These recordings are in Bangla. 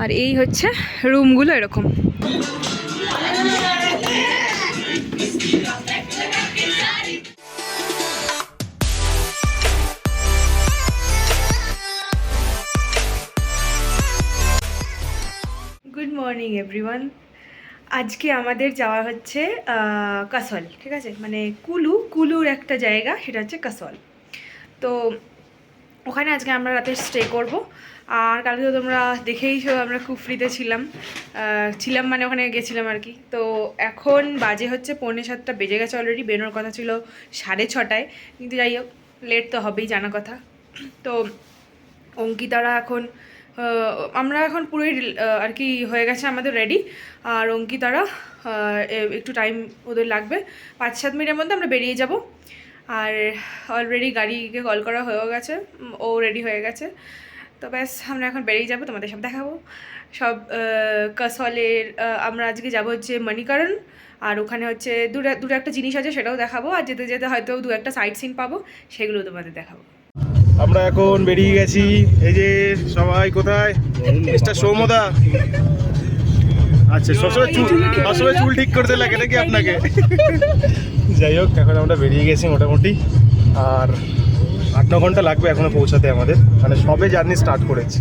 আর এই হচ্ছে রুমগুলো এরকম। Good morning everyone. আজকে আমাদের যাওয়া হচ্ছে কাসল, ঠিক আছে, মানে কুলুর একটা জায়গা, সেটা হচ্ছে কাসল। তো ওখানে আজকে আমরা রাতে স্টে করব। আর কালকে তো তোমরা দেখেইছো আমরা কুফরিতে ছিলাম মানে ওখানে গেছিলাম আর কি। তো এখন বাজে হচ্ছে 6:45 বেজে গেছে অলরেডি। বেরোনোর কথা ছিল 6:30, কিন্তু যাই হোক লেট তো হবেই, জানা কথা। তো অঙ্কিতারা এখন আমরা এখন পুরোই আর কি হয়ে গেছে আমাদের রেডি। আর অঙ্কিতারা একটু টাইম ওদের লাগবে, 5-7 মিনিটের মধ্যে আমরা বেরিয়ে যাব। আর অলরেডি গাড়িকে কল করা হয়েও গেছে, ও রেডি হয়ে গেছে। তো ব্যাস আমরা এখন বেরিয়ে যাব, তোমাদের সব দেখাবো সব। কাসলের আমরা আজকে যাব হচ্ছে মণিকরণ, আর ওখানে হচ্ছে দুটো একটা জিনিস আছে সেটাও দেখাবো। আর যেতে যেতে হয়তো 2-1 সাইট সিন পাবো, সেগুলো তোমাদের দেখাবো। আমরা এখন বেরিয়ে গেছি। এই যে সবাই কোথায়? মিস্টার সৌমদা। আচ্ছা, সবসময় চুল ঠিক করতে লাগে নাকি আপনাকে? যাই হোক, এখন আমরা বেরিয়ে গেছি মোটামুটি। আর 8-9 ঘন্টা লাগবে এখনো পৌঁছাতে আমাদের, মানে সবে জার্নি স্টার্ট করেছি।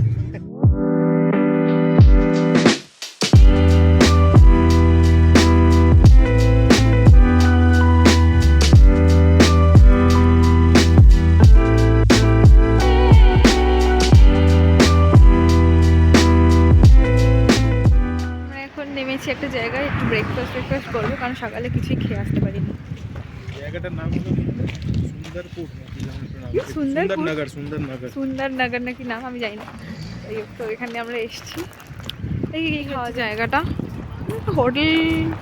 নেমেছি একটা জায়গায়, একটু ব্রেকফাস্ট করবো, কারণ সকালে কিছুই খেয়ে আসতে পারিনি। জায়গাটার নাম হলো সুন্দরনগর নাকি নাম, আমি জানি না। তো এখানে আমরা এসেছি। এই খাওয়া জায়গাটা হোটেল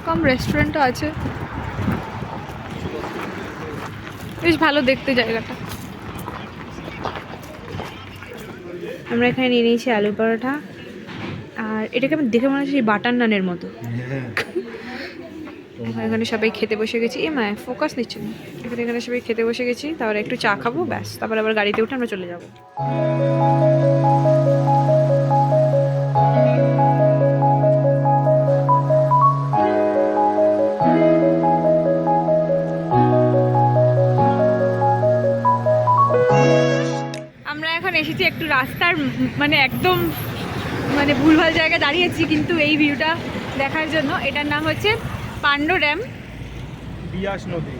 কাম রেস্টুরেন্টও আছে, বেশ ভালো দেখতে জায়গাটা। আমরা এখানে নিয়ে নিয়েছি আলু পরোটা, আর এটাকে আমি দেখে মনে হচ্ছে বাটার নানের মতো। এখানে সবাই খেতে বসে গেছি। মায় ফোকাস নিচ্ছে না। এখানে সবাই খেতে বসে গেছি, তারপরে একটু চা খাবো, ব্যাস। তারপর আবার গাড়িতে উঠে আমরা চলে যাব। আমরা এখন এসেছি একটু রাস্তার মানে একদম মানে ভুলভাল জায়গায় দাঁড়িয়েছি, কিন্তু এই ভিউটা দেখার জন্য। এটার নাম হচ্ছে পান্ডো ড্যাম। বিয়াস নদী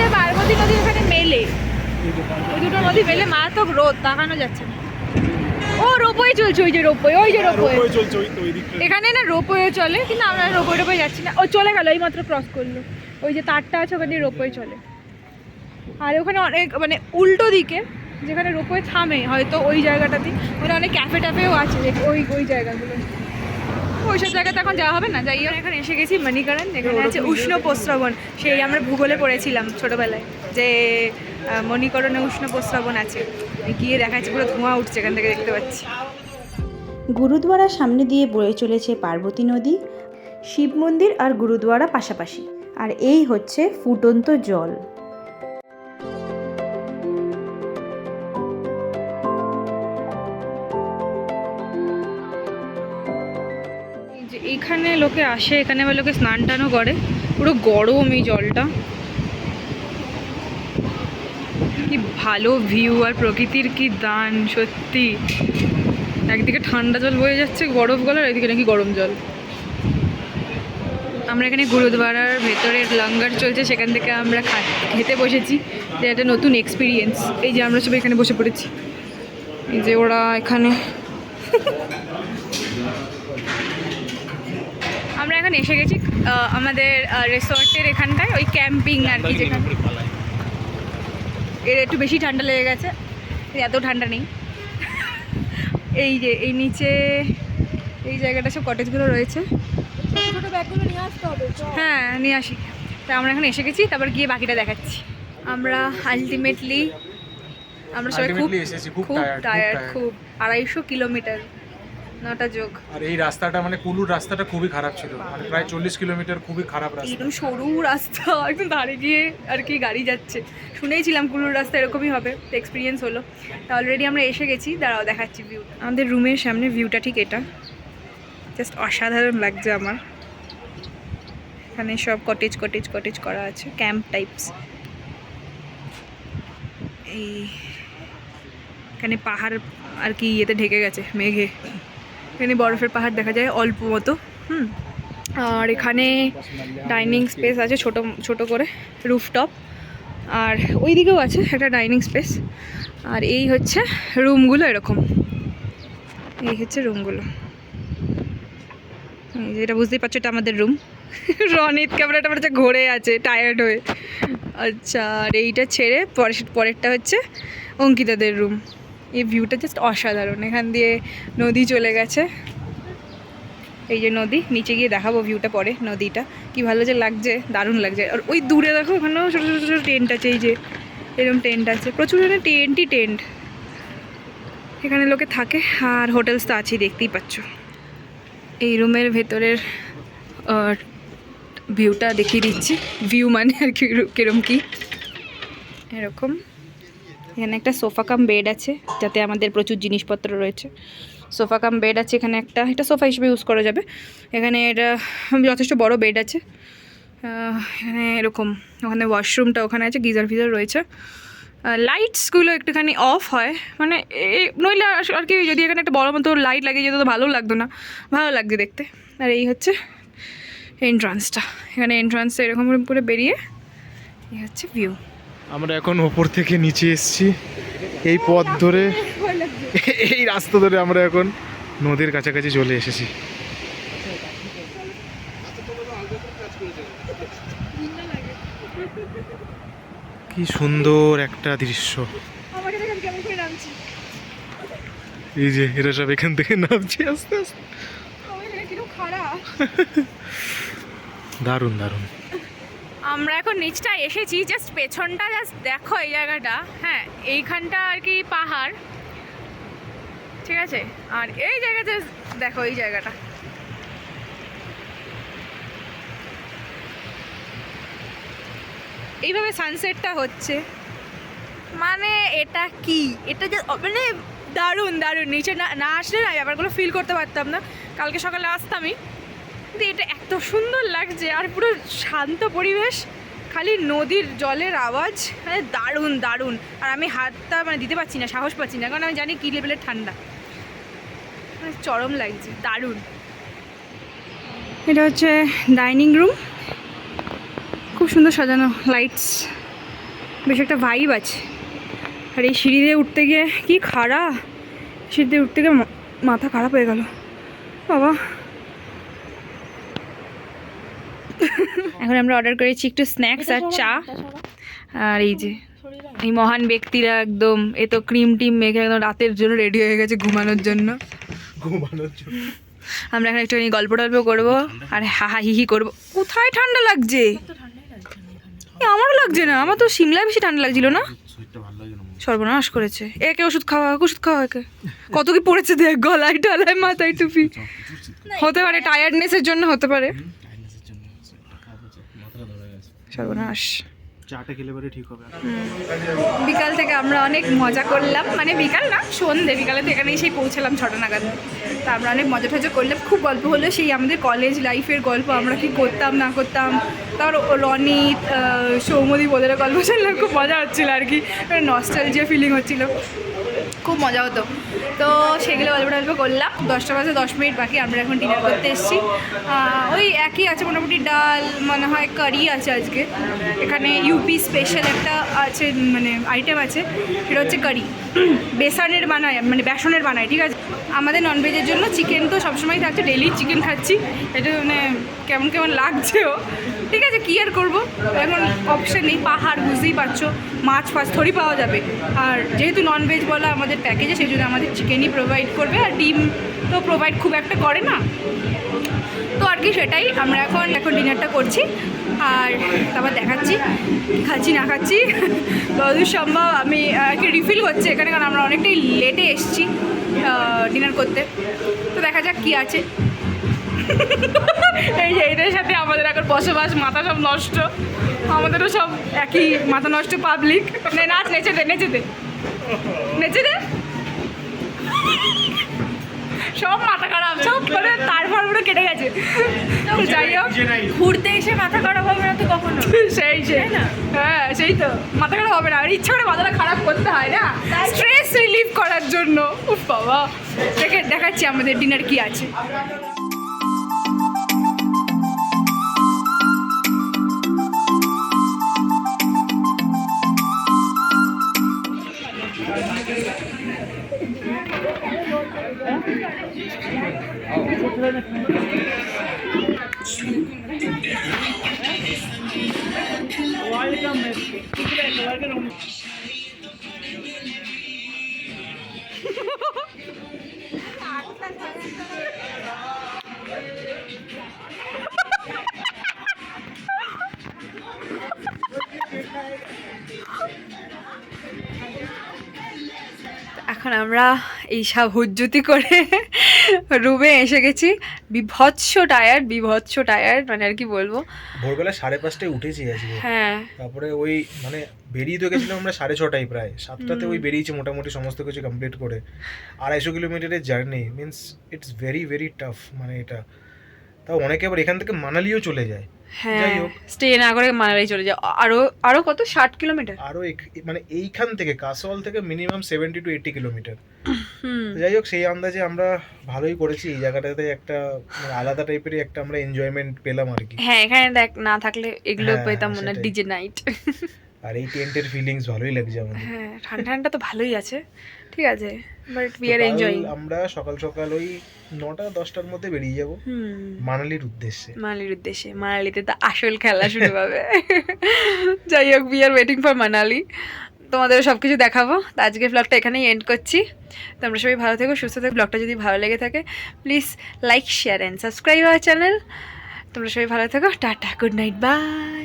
আর পার্বতী নদী এখানে মেলে, ওই দুটো নদী মেলে। মারাত্মক রোদ, তাকানো যাচ্ছে না। ও রোপওয়ে চলছে, ওই যে রোপওয়ে চলছে এখানে না, রোপওয়ে চলে, কিন্তু আমরা রোপওয়ে যাচ্ছি না। ও চলে গেল, এই মাত্র ক্রস করলো। ওই যে তারটা আছে, ওখানে রোপওয়ে চলে। আর ওখানে অনেক মানে উল্টো দিকে যেখানে রোপওয়ে থামে হয়তো ওই জায়গাটাতে, ওখানে অনেক ক্যাফে ট্যাফেও আছে, ওই জায়গাগুলো। ওইসব জায়গাতে এখন যাওয়া হবে না। যাই হোক, এখন এসে গেছি মণিকরণ। এখানে আছে উষ্ণ প্রস্রবণ। সেই আমরা ভূগোলে পড়েছিলাম ছোটোবেলায় যে মণিকরণে উষ্ণ প্রস্রবণ আছে। গিয়ে দেখাচ্ছি, পুরো ধোঁয়া উঠছে এখান থেকে, দেখতে পাচ্ছি। গুরুদুয়ারার সামনে দিয়ে বয়ে চলেছে পার্বতী নদী, শিব মন্দির আর গুরুদুয়ারা পাশাপাশি। আর এই হচ্ছে ফুটন্ত জল। এখানে লোকে আসে, এখানে আবার লোকে স্নান টানও করে। পুরো গরম এই জলটা। কি ভালো ভিউ আর প্রকৃতির কি দান সত্যি। একদিকে ঠান্ডা জল বয়ে যাচ্ছে বরফ গলার, এদিকে নাকি গরম জল। আমরা এখানে গুরুদুয়ারার ভেতরে লঙ্গার চলছে, সেখান থেকে আমরা খেতে বসেছি। যে একটা নতুন এক্সপিরিয়েন্স। এই যে আমরা সবাই এখানে বসে পড়েছি, এই যে ওরা এখানে। আমরা এখন এসে গেছি আমাদের রিসর্টের এখানটায়, ওই ক্যাম্পিং আর কি, যেখানে এর একটু বেশি ঠান্ডা লেগে গেছে, এত ঠান্ডা নেই। এই যে এই নিচে এই জায়গাটা সব কটেজগুলো রয়েছে। হ্যাঁ, নিয়ে আসি। তা আমরা এখন এসে গেছি, তারপর গিয়ে বাকিটা দেখাচ্ছি। আমরা আলটিমেটলি আমরা সবাই খুব টায়ার্ড, খুব 250 কিলোমিটার 9টা যোগ। আর এই রাস্তাটা মানে কুলুর রাস্তাটা খুবই খারাপ ছিল, মানে প্রায় 40 কিলোমিটার, খুবই খারাপ রাস্তা। একদম সরু রাস্তা, একদম ধারে গিয়ে আর কি গাড়ি যাচ্ছে। শুনেইছিলাম কুলুর রাস্তা এরকমই হবে, এক্সপিরিয়েন্স হলো। তা অলরেডি আমরা এসে গেছি, দাঁড়াও দেখাচ্ছি ভিউ। আমাদের রুমের সামনে ভিউটা ঠিক এটা, জাস্ট অসাধারণ লাগছে আমার। এখানে সব কটেজ কটেজ কটেজ করা আছে, ক্যাম্প টাইপস। এই এখানে পাহাড় আর কি ইয়েতে ঢেকে গেছে মেঘে, এখানে বরফের পাহাড় দেখা যায় অল্প মতো। আর এখানে ডাইনিং স্পেস আছে ছোট ছোট করে, রুফটপ। আর ওই দিকেও আছে একটা ডাইনিং স্পেস। আর এই হচ্ছে রুমগুলো, এরকম এই হচ্ছে রুমগুলো। যেটা বুঝতেই পারছো এটা আমাদের রুম। রনিত ক্যামেরাটা আমার ঘোরে আছে টায়ার্ড হয়ে। আচ্ছা, আর এইটা ছেড়ে পরেরটা হচ্ছে অঙ্কিতাদের রুম। এই ভিউটা জাস্ট অসাধারণ, এখান দিয়ে নদী চলে গেছে। এই যে নদী, নিচে গিয়ে দেখাবো ভিউটা পরে। নদীটা কি ভালো যে লাগছে, দারুণ লাগছে। আর ওই দূরে দেখো ওখানেও ছোটো ছোটো ছোটো টেন্ট আছে, এই যে এরকম টেন্ট আছে, প্রচুর এখানে টেন্ট। এখানে লোকে থাকে। আর হোটেলস তো আছেই, দেখতেই পাচ্ছ। এই রুমের ভেতরের ভিউটা দেখিয়ে দিচ্ছি। ভিউ মানে আর কি কিরম কি এরকম। এখানে একটা সোফা কাম বেড আছে, যাতে আমাদের প্রচুর জিনিসপত্র রয়েছে। সোফা কাম বেড আছে এখানে একটা, এটা সোফা হিসেবে ইউজ করা যাবে। এখানে এটা যথেষ্ট বড় বেড আছে। এখানে এরকম, ওখানে ওয়াশরুমটা ওখানে আছে, গিজার ফিজার রয়েছে। লাইটসগুলো একটুখানি অফ হয়, মানে নইলে আর কি যদি এখানে একটা বড় মতো লাইট লাগিয়ে যেত তো ভালো লাগতো না, ভালো লাগছে দেখতে। আর এই হচ্ছে এন্ট্রান্সটা, এখানে এন্ট্রান্সটা এরকম করে বেরিয়ে এই হচ্ছে ভিউ। আমরা এখন ওপর থেকে নিচে এসেছি, এই পথ ধরে, এই রাস্তা ধরে আমরা এখন নদীর কাছাকাছি চলে এসেছি। কি সুন্দর একটা দৃশ্য। এই যে এরা সব এখান থেকে নামছে আস্তে আস্তে। দারুণ দারুণ। আমরা এখন নিচটা এসেছি, জাস্ট পেছনটা জাস্ট দেখো এই জায়গাটা। হ্যাঁ, এইখানটা আর কি পাহাড়, ঠিক আছে। আর এই জায়গাটা দেখো, এই জায়গাটা এইভাবে সানসেটটা হচ্ছে, মানে এটা কি, এটা যে মানে দারুণ দারুণ। নিচে না আসলে না ব্যাপারগুলো ফিল করতে পারতাম না। কালকে সকালে আসতামই, কিন্তু এটা এত সুন্দর লাগছে। আর পুরো শান্ত পরিবেশ, খালি নদীর জলের আওয়াজ, মানে দারুণ দারুণ। আর আমি হাতটা মানে দিতে পারছি না, সাহস পাচ্ছি না, কারণ আমি জানি কী লেভেলের ঠান্ডা। মানে চরম লাগছে, দারুণ। এটা হচ্ছে ডাইনিং রুম, খুব সুন্দর সাজানো, লাইটস, বেশ একটা ভাইব আছে। আর এই সিঁড়ি দিয়ে উঠতে গিয়ে কি খাড়া, সিঁড়ি দিয়ে উঠতে গিয়ে মাথা খারাপ হয়ে গেল বাবা। এখন আমরা অর্ডার করেছি একটু স্ন্যাক্স আর চা। আর এই যে এই মহান ব্যক্তিরা একদম, এ তো ক্রিম টিম মেখে একদম রাতের জন্য রেডি হয়ে গেছে, ঘুমানোর জন্য। আমরা এখন একটু গল্প টল্প করবো আর হাহা হিহি করবো। কোথায় ঠান্ডা লাগছে? আমারও লাগছে না, আমার তো সিমলায় বেশি ঠান্ডা লাগছিল না। সর্বনাশ করেছে। একে ওষুধ খাওয়া একে। কত কি পড়েছে দেখ, গলায় টলায় মাথায় টুপি। হতে পারে টায়ার্ডনেসের জন্য, হতে পারে। সর্বনাশ। চাটা খেলে পরে ঠিক হবে। বিকাল থেকে আমরা অনেক মজা করলাম, মানে বিকাল না, সন্ধ্যে, বিকালে তো এখানে এসেই পৌঁছালাম 6টা নাগাদ। তা আমরা অনেক মজা টজা করলাম, খুব গল্প হলো সেই আমাদের কলেজ লাইফের গল্প, আমরা কি করতাম না করতাম। তারপর রনিত, সৌমদীপ ওদের গল্প শুনলাম, খুব মজা হচ্ছিলো আর কি, নস্টালজিয়া ফিলিং হচ্ছিলো, খুব মজা হতো। তো সেগুলো গল্প করলাম। 10টা বাজে 10 মিনিট বাকি, আমরা এখন ডিনার করতে এসেছি। ওই একই আছে মোটামুটি, ডাল মনে হয়, কারি আছে আজকে। এখানে ইউপি স্পেশাল একটা আছে, মানে আইটেম আছে, সেটা হচ্ছে কারি। বেসনের বানায়, মানে বেসনের বানায়, ঠিক আছে। আমাদের ননভেজের জন্য চিকেন তো সবসময় থাকছে, ডেলি চিকেন খাচ্ছি, এটা মানে কেমন কেমন লাগছেও, ঠিক আছে, কী আর করবো, এখন অপশান নেই। পাহাড় বুঝতেই পারছো, মাছ ফাছ থরি পাওয়া যাবে। আর যেহেতু ননভেজ বলা আমাদের প্যাকেজে, সেই জন্য আমাদের চিকেনই প্রোভাইড করবে, আর ডিম তো প্রোভাইড খুব একটা করে না। তো আর কি সেটাই, আমরা এখন ডিনারটা করছি। আর তারপর দেখাচ্ছি খাচ্ছি না খাচ্ছি, যতদূর সম্ভব। আমি আর কি রিফিল করছি এখানে, কারণ আমরা অনেকটাই লেটে এসেছি। ডিনার করতে। তো দেখা যাক কি আছে। এই যে এদের সাথে আমাদের এখন বসবাস, মাথা সব নষ্ট, আমাদেরও সব একই মাথা নষ্ট পাবলিক। নাচ, নেচে দে, নেচে দে, নেচে দে, সব মাথা খারাপ, সব করে তারপর পুরো কেটে গেছে। যাই হোক, ঘুরতে এসে মাথা খারাপ হবে না তো কখনো। সেই হ্যাঁ, সেই তো মাথা খারাপ হবে না, আর ইচ্ছা করে মাথাটা খারাপ করতে হয় না, স্ট্রেস রিলিফ করার জন্য। উফ বাবা, দেখাচ্ছি আমাদের ডিনার কি আছে। এখন আমরা এই সব হুজ্জুতি করে রুমে এসে গেছি। বিভৎস টায়ার্ড, মানে আর কি বলবো। ভোরবেলা 5:30টায় উঠেছি আজকে। হ্যাঁ, তারপরে ওই মানে বেরিয়ে তো গেছিলাম আমরা 6:30টায়, প্রায় 7টাতে ওই বেরিয়েছি মোটামুটি সমস্ত কিছু কমপ্লিট করে। 250 কিলোমিটারের journey means it's very very tough. মানে এটা তাও অনেকে আবার এখান থেকে মানালিও চলে যায়। হ্যাঁ, যাই হোক, স্টে না করে মানালি চলে যাও। আরো কত 60 কিলোমিটার? আরও মানে এইখান থেকে কাসওয়াল থেকে মিনিমাম 70 to 80 কিলোমিটার। হুম, যাই হোক, সেই আন্দাজে আমরা ভালোই করেছি। এই জায়গাটাতে একটা মানে আলাদা টাইপেরই একটা আমরা এনজয়মেন্ট পেলাম আর কি। হ্যাঁ, এখানে দেখ না থাকলে এগুলো হ্যাঁ, পেতাম না, সেটাই। DJ night. আর এই টেন্টের ফিলিংস ভালোই লাগছে আমাদের। হ্যাঁ, ঠান্ডা তো ভালোই আছে, ঠিক আছে, বাট উই আর তো কাল এনজয়িং। আমরা সকাল সকাল ওই 9টা-10টার মধ্যে বেরিয়ে যাব মানালির উদ্দেশ্যে। মানালিতে তো আসল খেলা শুরু হবে। যাই হোক, we are waiting for Manali. তোমাদের সব কিছু দেখাবো। তো আজকের ব্লগটা এখানেই এন্ড করছি। তোমরা সবাই ভালো থেকো, সুস্থ থেকো। ব্লগটা যদি ভালো লেগে থাকে please like, share and subscribe our channel. তোমরা সবাই ভালো থেকো। Tata, good night, by.